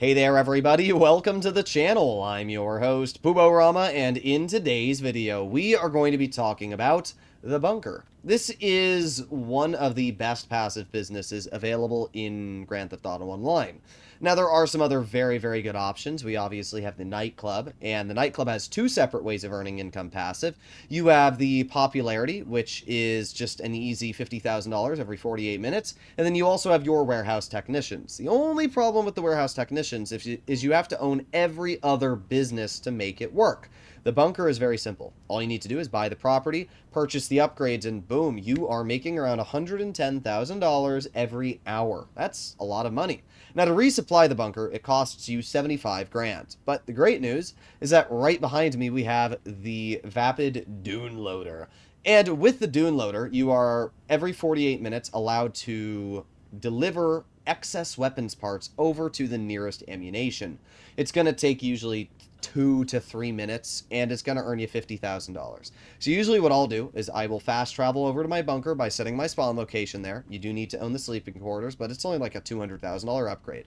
Hey there everybody, welcome to the channel. I'm your host, Puborama, and in today's video, we are going to be talking about the bunker. This is one of the best passive businesses available in Grand Theft Auto Online. Now, there are some other very, very good options. We obviously have the nightclub, and the nightclub has two separate ways of earning income passive. You have the popularity, which is just an easy $50,000 every 48 minutes, and then you also have your warehouse technicians. The only problem with the warehouse technicians is you have to own every other business to make it work. The bunker is very simple. All you need to do is buy the property, purchase the upgrades, and boom, you are making around $110,000 every hour. That's a lot of money. Now, to resupply the bunker, it costs you 75 grand. But the great news is that right behind me, we have the Vapid Dune Loader. And with the Dune Loader, you are every 48 minutes allowed to deliver excess weapons parts over to the nearest ammunition. It's going to take usually 2 to 3 minutes, and it's going to earn you $50,000. So usually what I'll do is I will fast travel over to my bunker by setting my spawn location there. You do need to own the sleeping quarters, but it's only like a $200,000 upgrade.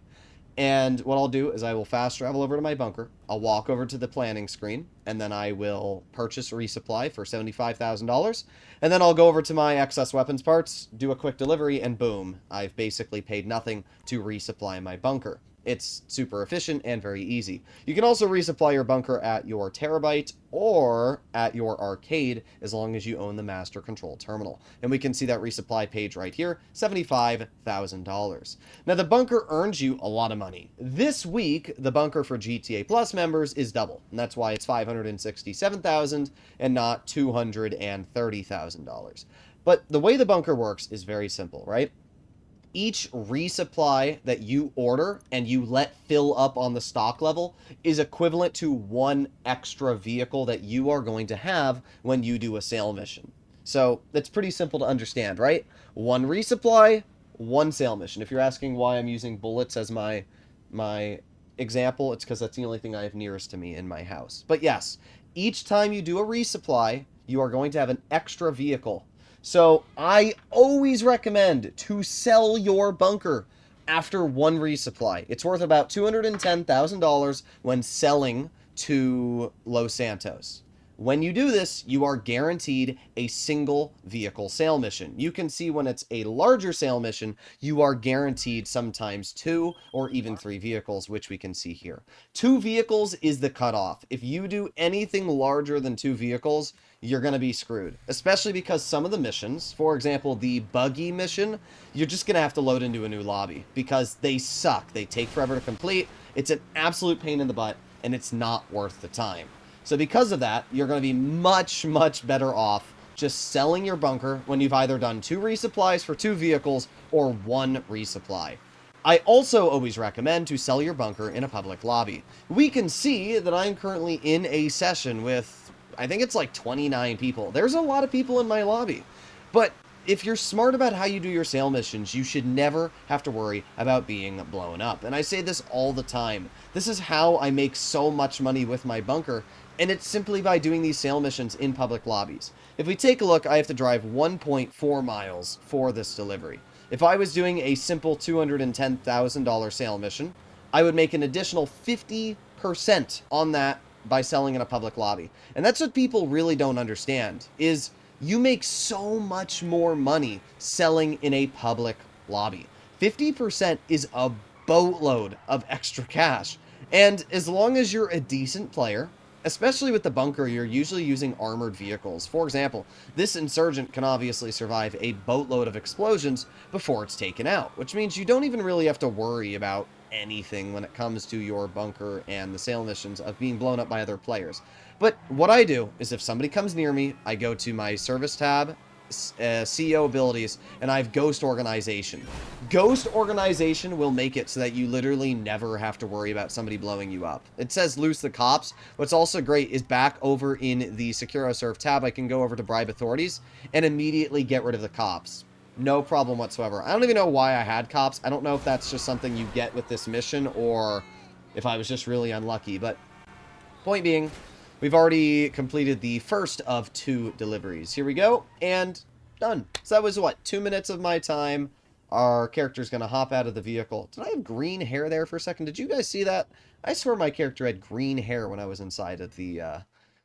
And what I'll do is I will fast travel over to my bunker. I'll walk over to the planning screen, and then I will purchase a resupply for $75,000. And then I'll go over to my excess weapons parts, do a quick delivery, and boom, I've basically paid nothing to resupply my bunker. It's super efficient and very easy. You can also resupply your bunker at your Terabyte or at your arcade as long as you own the master control terminal. And we can see that resupply page right here, $75,000. Now, the bunker earns you a lot of money. This week, the bunker for GTA Plus members is double, and that's why it's $567,000 and not $230,000. But the way the bunker works is very simple, right? Each resupply that you order and you let fill up on the stock level is equivalent to one extra vehicle that you are going to have when you do a sale mission. So that's pretty simple to understand, right? One resupply, one sale mission. If you're asking why I'm using bullets as my example, it's because that's the only thing I have nearest to me in my house. But yes, each time you do a resupply, you are going to have an extra vehicle. So I always recommend to sell your bunker after one resupply. It's worth about $210,000 when selling to Los Santos. When you do this, you are guaranteed a single vehicle sale mission. You can see when it's a larger sale mission, you are guaranteed sometimes 2 or even 3 vehicles, which we can see here. 2 vehicles is the cutoff. If you do anything larger than 2 vehicles, you're going to be screwed. Especially because some of the missions, for example, the buggy mission, you're just going to have to load into a new lobby because they suck. They take forever to complete. It's an absolute pain in the butt, and it's not worth the time. So because of that, you're going to be much, much better off just selling your bunker when you've either done 2 resupplies for 2 vehicles or 1 resupply. I also always recommend to sell your bunker in a public lobby. We can see that I'm currently in a session with, I think it's like 29 people. There's a lot of people in my lobby. But if you're smart about how you do your sale missions, you should never have to worry about being blown up. And I say this all the time. This is how I make so much money with my bunker, and it's simply by doing these sale missions in public lobbies. If we take a look, I have to drive 1.4 miles for this delivery. If I was doing a simple $210,000 sale mission, I would make an additional 50% on that by selling in a public lobby. And that's what people really don't understand, is you make so much more money selling in a public lobby. 50% is a boatload of extra cash. And as long as you're a decent player, especially with the bunker, you're usually using armored vehicles. For example, this insurgent can obviously survive a boatload of explosions before it's taken out, which means you don't even really have to worry about anything when it comes to your bunker and the sale missions of being blown up by other players. But what I do is if somebody comes near me, I go to my service tab, CEO abilities, and I have Ghost Organization. Ghost Organization will make it so that you literally never have to worry about somebody blowing you up. It says loose the cops. What's also great is back over in the SecuroServe tab, I can go over to bribe authorities and immediately get rid of the cops. No problem whatsoever. I don't even know why I had cops. I don't know if that's just something you get with this mission or if I was just really unlucky, but point being, we've already completed the first of 2 deliveries. Here we go, and done. So that was, what, 2 minutes of my time Our character's going to hop out of the vehicle. Did I have green hair there for a second? Did you guys see that? I swear my character had green hair when I was inside of the,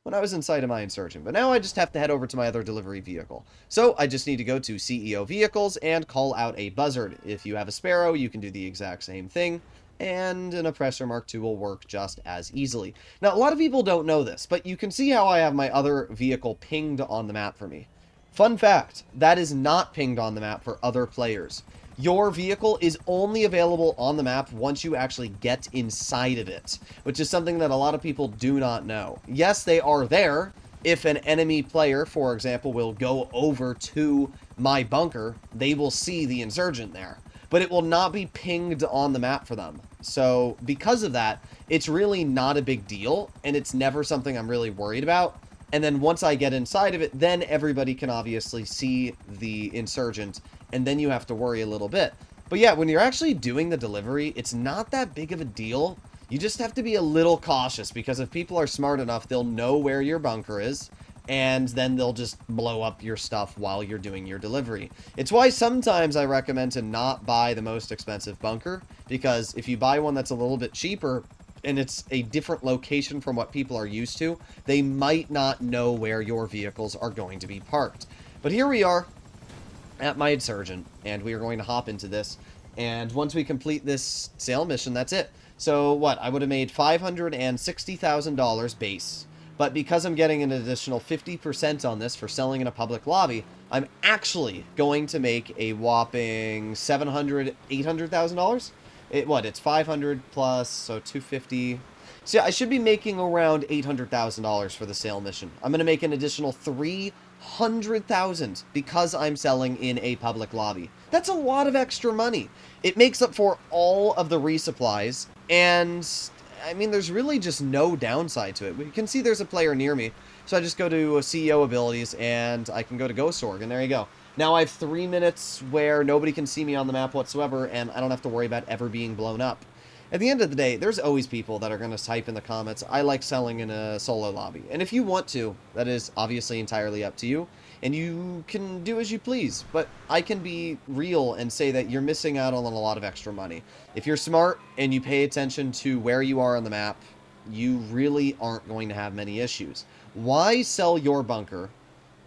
when I was inside of my Insurgent. But now I just have to head over to my other delivery vehicle. So I just need to go to CEO Vehicles and call out a buzzard. If you have a Sparrow, you can do the exact same thing. And an Oppressor Mark II will work just as easily. Now, a lot of people don't know this, but you can see how I have my other vehicle pinged on the map for me. Fun fact, that is not pinged on the map for other players. Your vehicle is only available on the map once you actually get inside of it, which is something that a lot of people do not know. Yes, they are there. If an enemy player, for example, will go over to my bunker, they will see the Insurgent there, but it will not be pinged on the map for them. So because of that, it's really not a big deal, and it's never something I'm really worried about. And then once I get inside of it, then everybody can obviously see the Insurgent, and then you have to worry a little bit. But yeah, when you're actually doing the delivery, it's not that big of a deal. You just have to be a little cautious, because if people are smart enough, they'll know where your bunker is, and then they'll just blow up your stuff while you're doing your delivery. It's why sometimes I recommend to not buy the most expensive bunker, because if you buy one that's a little bit cheaper, and it's a different location from what people are used to, they might not know where your vehicles are going to be parked. But here we are at my Insurgent, and we are going to hop into this. And once we complete this sale mission, that's it. So what? I would have made $560,000 base. But because I'm getting an additional 50% on this for selling in a public lobby, I'm actually going to make a whopping $800,000? It's 500 plus, so 250. So yeah, I should be making around $800,000 for the sale mission. I'm going to make an additional 300,000 because I'm selling in a public lobby. That's a lot of extra money. It makes up for all of the resupplies, and I mean, there's really just no downside to it. We can see there's a player near me, so I just go to CEO abilities, and I can go to Ghost Org, and there you go. Now I have 3 minutes where nobody can see me on the map whatsoever, and I don't have to worry about ever being blown up. At the end of the day, there's always people that are going to type in the comments, I like selling in a solo lobby. And if you want to, that is obviously entirely up to you, and you can do as you please. But I can be real and say that you're missing out on a lot of extra money. If you're smart and you pay attention to where you are on the map, you really aren't going to have many issues. Why sell your bunker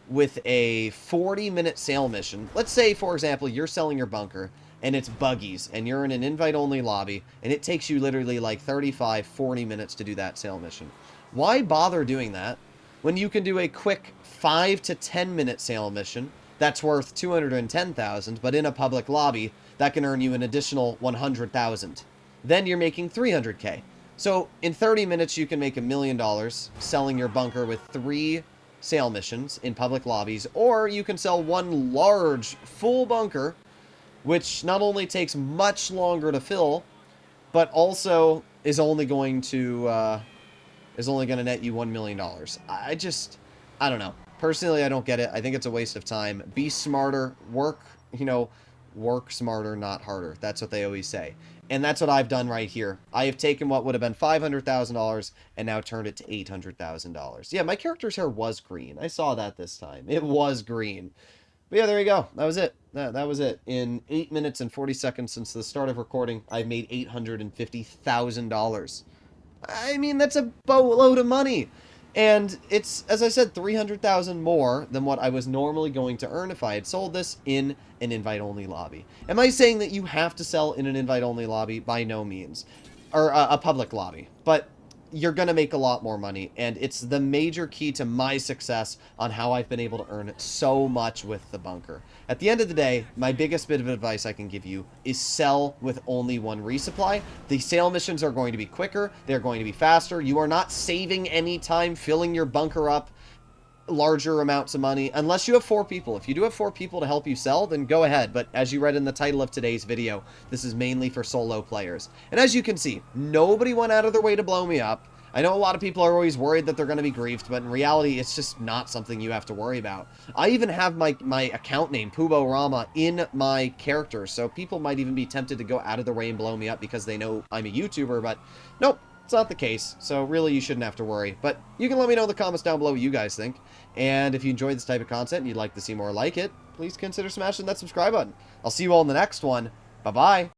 with a 40-minute sale mission? Let's say, for example, you're selling your bunker, and it's buggies, and you're in an invite-only lobby, and it takes you literally like 35, 40 minutes to do that sale mission. Why bother doing that when you can do a quick 5 to 10-minute sale mission that's worth 210,000, but in a public lobby, that can earn you an additional 100,000. Then you're making 300K. So in 30 minutes, you can make $1 million selling your bunker with 3 sale missions in public lobbies, or you can sell one large full bunker, which not only takes much longer to fill, but also is only going to net you $1 million. I don't know. Personally, I don't get it. I think it's a waste of time. Be smarter. Work smarter, not harder. That's what they always say. And that's what I've done right here. I have taken what would have been $500,000 and now turned it to $800,000. Yeah, my character's hair was green. I saw that this time. It was green. But yeah, there you go. That was it. That was it. In 8 minutes and 40 seconds since the start of recording, I've made $850,000. I mean, that's a boatload of money. And it's, as I said, 300,000 more than what I was normally going to earn if I had sold this in an invite-only lobby. Am I saying that you have to sell in an invite-only lobby? By no means. Or a public lobby. But you're going to make a lot more money, and it's the major key to my success on how I've been able to earn so much with the bunker. At the end of the day, my biggest bit of advice I can give you is sell with only one resupply. The sale missions are going to be quicker, they're going to be faster. You are not saving any time filling your bunker up larger amounts of money, unless you have 4 people. If you do have 4 people to help you sell, then go ahead. But as you read in the title of today's video, this is mainly for solo players. And as you can see, nobody went out of their way to blow me up. I know a lot of people are always worried that they're going to be griefed, but in reality, it's just not something you have to worry about. I even have my account name, Pubo Rama, in my character, so people might even be tempted to go out of their way and blow me up because they know I'm a YouTuber, but nope. It's not the case, so really you shouldn't have to worry. But you can let me know in the comments down below what you guys think. And if you enjoy this type of content and you'd like to see more like it, please consider smashing that subscribe button. I'll see you all in the next one. Bye-bye.